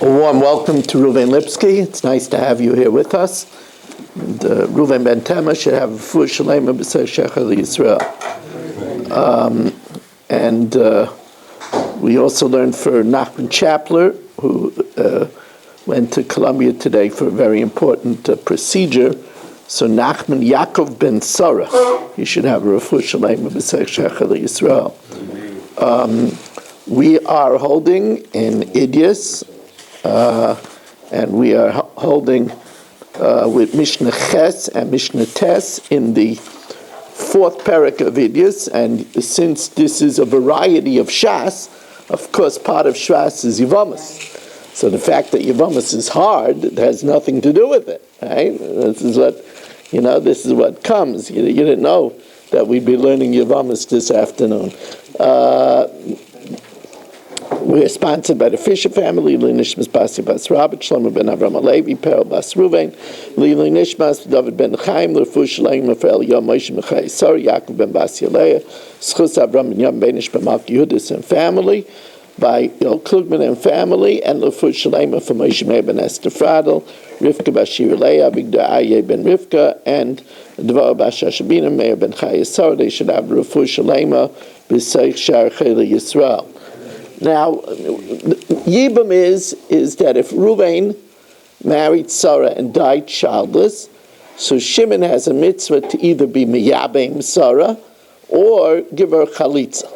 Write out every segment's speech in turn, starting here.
A warm welcome to Reuven Lipsky. It's nice to have you here with us. And, Reuven Ben Tema should have a full shalema b'sei Shechel Yisrael. We also learned for Nachman Chapler, who went to Columbia today for a very important procedure. So Nachman Yaakov ben Sarah, he should have a full shalema b'sei Shechel Yisrael. We are holding in Idiyos, and we are holding with Mishna Ches and Mishna Tes in the fourth parak of Idiyos. And since this is a variety of Shas, of course, part of Shas is Yomis. So the fact that Yomis is hard, it has nothing to do with it, right? This is what comes. You didn't know that we'd be learning Yomis this afternoon. We're sponsored by the Fisher family, Li Nishmas Basi Bas Robert, Shlomo ben Avram Alevi, Perel Bas Ruvain, Li Nishmas, David ben Chaim, L'Fu Shalem, Rafael Yom Moshe Mechai Sar, Yaakov ben Basi Aleah, Schus Avram ben Yom Benish ben Malki Yudis and family, by Yol Klugman and family, and L'Fu Shalem for Moshe Meir ben Esther Fradel, Rivka Bashir Leah, Bigda Aye ben Rivka, and Dvar Bashashabina, Meir ben Chai Sar. They should have L'Fu Shalem b'Seich Shar Chayla Yisrael. Now, Yibam is that if Reuven married Sarah and died childless, so Shimon has a mitzvah to either be miyabem Sarah or give her chalitza.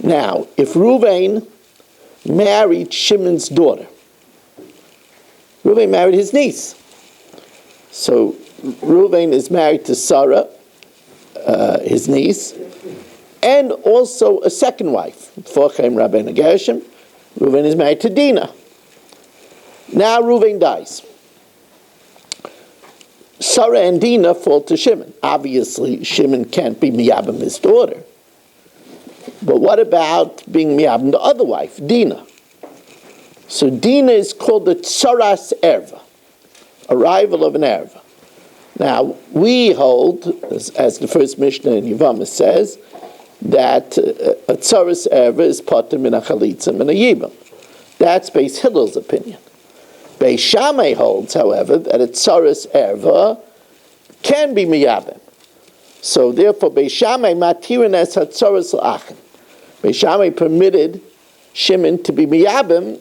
Now, if Reuven married Shimon's daughter, Reuven married his niece. So Reuven is married to Sarah, his niece, and also a second wife. Forchem Rabbeinu Gershom. Reuven is married to Dinah. Now Reuven dies. Sarah and Dinah fall to Shimon. Obviously, Shimon can't be miyabem his daughter. But what about being miyabem the other wife, Dinah? So Dinah is called the tsaras erva, arrival of an erva. Now, we hold, as the first Mishna in Yomis says, that a tsaras erva is pater min a chalitza min a yibam. That's Beis Hillel's opinion. Beis Shammai holds, however, that a tsaras erva can be miyabem. So therefore, Beis Shammai matirin es hatzaras l'achim. Beis Shammai permitted Shimon to be miyabem,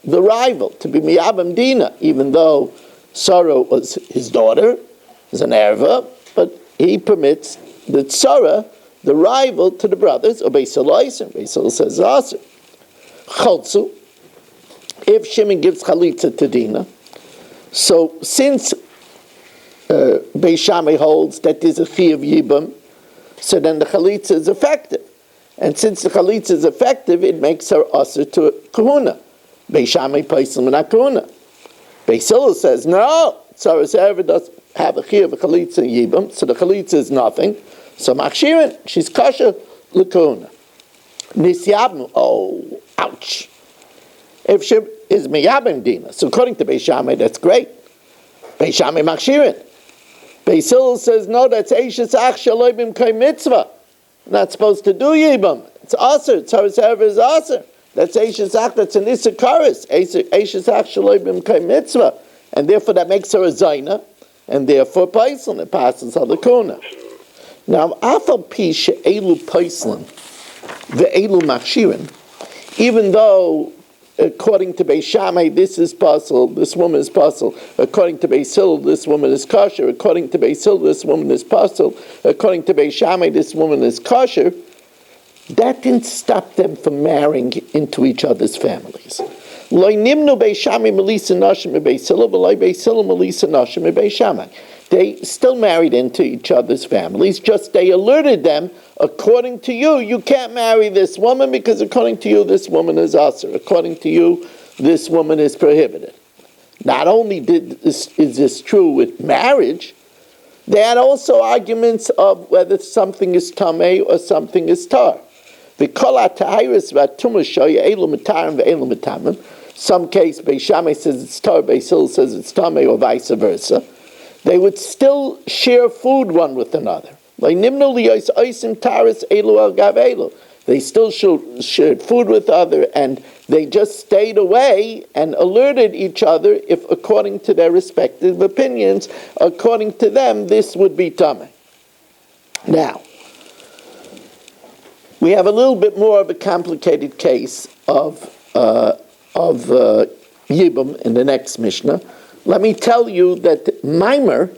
the rival, to be miyabem Dinah, even though Sarah was his daughter, is an erva, but he permits the tzara, the rival to the brothers, or Beis Hillel says Aser. Chaltzu, if Shimon gives chalitza to Dinah, so since Beis Shammai holds that there's a chi of Yibam, so then the chalitza is effective. And since the chalitza is effective, it makes her Aser to kahuna. Beis Shammai paisel min kahuna. Beis Hillel says, no, tzaras erva does have a chi of a chalitza and Yibam, so the chalitza is nothing. So Machshirin, she's kosher l'kahuna. Nisyabim, oh, ouch. If she is miyabim Dinah, so according to Beis Shammai, that's great. Beis Shammai Machshirin. Beis Hillel says, no, that's Eishes Ach Shaloi B'mkei Mitzvah. Not supposed to do Yibam. It's Aser. Tzaras erva is Aser. That's Eishes Ach, that's an Issachar. Eishes Ach Shaloi B'mkei Mitzvah. And therefore that makes her a Zaina, and therefore Paisel, it passes on the Kuna. Now, afal pi she'elu Paisel, ve'elu Machshirin, even though according to Beis Shammai, this is puzzle, this woman is puzzle. According to Beis Hillel, this woman is kosher. According to Beis Hillel, this woman is puzzle. According to Beis Shammai, this woman is kosher. That didn't stop them from marrying into each other's families. Lo nimnu Beis Shammai melisa nashim Beis Hillel, v'lo Beis Hillel melisa nashim Beis Shammai. They still married into each other's families, just they alerted them, according to you, you can't marry this woman because according to you, this woman is aser. According to you, this woman is prohibited. Not only is this true with marriage, they had also arguments of whether something is tameh or something is tar. Some case, Beis Shammai says it's tar, Beis Hillel says it's tameh, or vice versa. They would still share food one with another. They still shared food with other, and They just stayed away and alerted each other if, according to their respective opinions, according to them, this would be tameh. Now, we have a little bit more of a complicated case of Yibum in the next Mishnah. Let me tell you that Maimer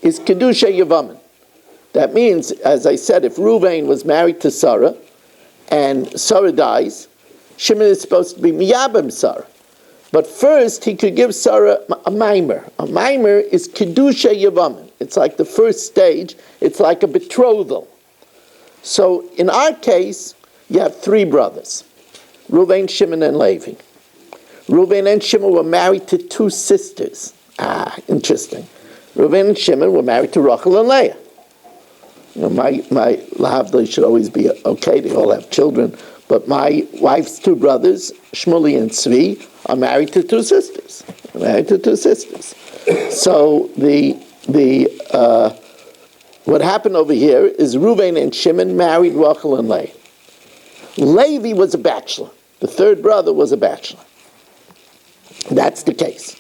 is Kedusha Yavamin. That means, as I said, if Ruvain was married to Sarah and Sarah dies, Shimon is supposed to be Miyabim Sarah. But first, he could give Sarah a Maimer. A Maimer is Kedusha Yavamin. It's like the first stage. It's like a betrothal. So in our case, you have three brothers, Reuven, Shimon, and Levi. Reuven and Shimon were married to two sisters. Interesting. Reuven and Shimon were married to Rachel and Leah. You know, my lahavdai should always be okay. They all have children. But my wife's two brothers, Shmuley and Tzvi, are married to two sisters. So what happened over here is Reuven and Shimon married Rachel and Leah. Levi was a bachelor. The third brother was a bachelor. That's the case.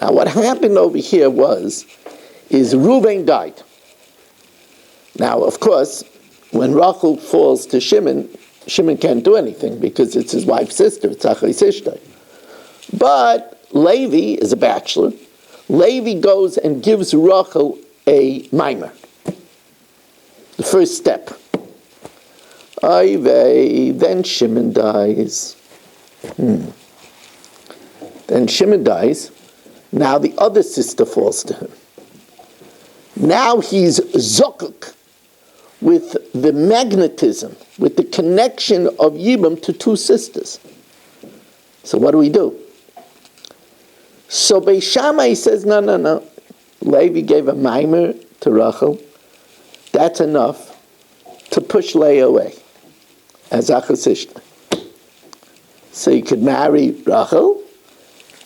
Now what happened over here is Reuven died. Now, of course, when Rachel falls to Shimon, Shimon can't do anything because it's his wife's sister, it's Achay's sister. But Levi is a bachelor. Levi goes and gives Rachel a mimer. The first step. Then Shimon dies. Then Shimon dies. Now the other sister falls to him. Now he's zokuk with the magnetism, with the connection of Yibam to two sisters. So what do? So Beis Shammai says, no. Levi gave a mimer to Rachel. That's enough to push Leah away as Achasishta. So you could marry Rachel,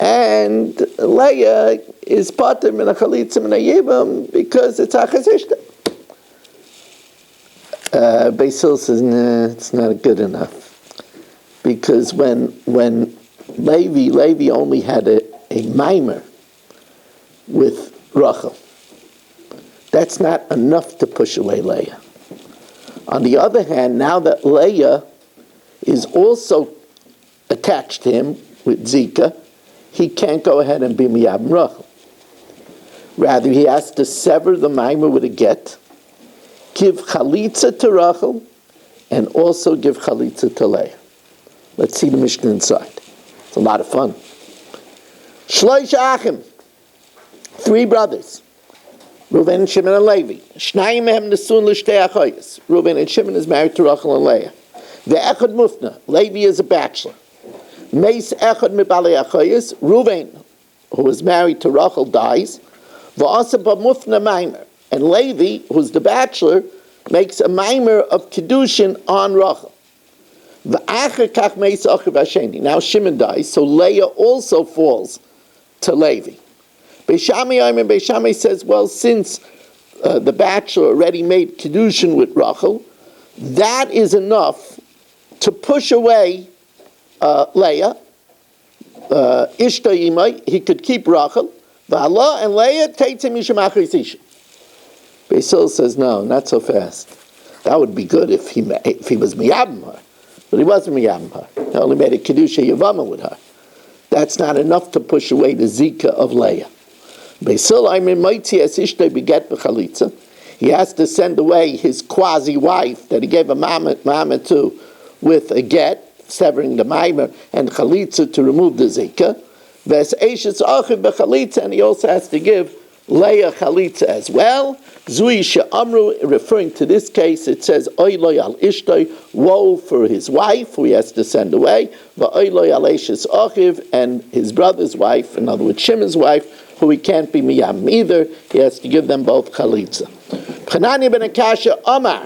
and Leah is pater min hachalitza min hayibam because it's Achasishta. Beis Hillel says, no, it's not good enough. Because when Levi only had a mimer with Rachel, that's not enough to push away Leah. On the other hand, now that Leah is also attached to him with Zika, he can't go ahead and be Miyabim Rachel. Rather, he has to sever the mimer with a get, give chalitza to Rachel, and also give chalitza to Leah. Let's see the Mishnah inside. It's a lot of fun. Shloish Achim, three brothers, Reuven, Shimon, and Levi. Shnayim mehem nesun l'shtei achayos. Reuven and Shimon is married to Rachel and Leah. Ve'echad mufna, Levi is a bachelor. Meis echad mibalei achayos. Reuven, who is married to Rachel, dies. V'asa b'mufna maimer. And Levi, who's the bachelor, makes a mimer of Kedushin on Rachel. Now Shimon dies, so Leah also falls to Levi. Beis Shammai says, well, since the bachelor already made Kedushin with Rachel, that is enough to push away Leah. Ishta Yimai, he could keep Rachel. V'Allah and Leah takes him Misham Achris Isha. Beis Hillel says, no, not so fast. That would be good if he was Miyabim her. But he wasn't Miyabim her. He only made a Kedusha Yavama with her. That's not enough to push away the Zika of Leah. Beis Hillel, he has to send away his quasi-wife that he gave a mama to with a get, severing the mimer, and chalitza to remove the Zika. And he also has to give Leah chalitza as well. Zui she'amru, referring to this case, it says, Oy loy al ishtoi, woe for his wife, who he has to send away, V'oy loy al eshes achiv, and his brother's wife, in other words, Shimon's wife, who he can't be miyam either, he has to give them both chalitza. Chanani ben Akasha Amar,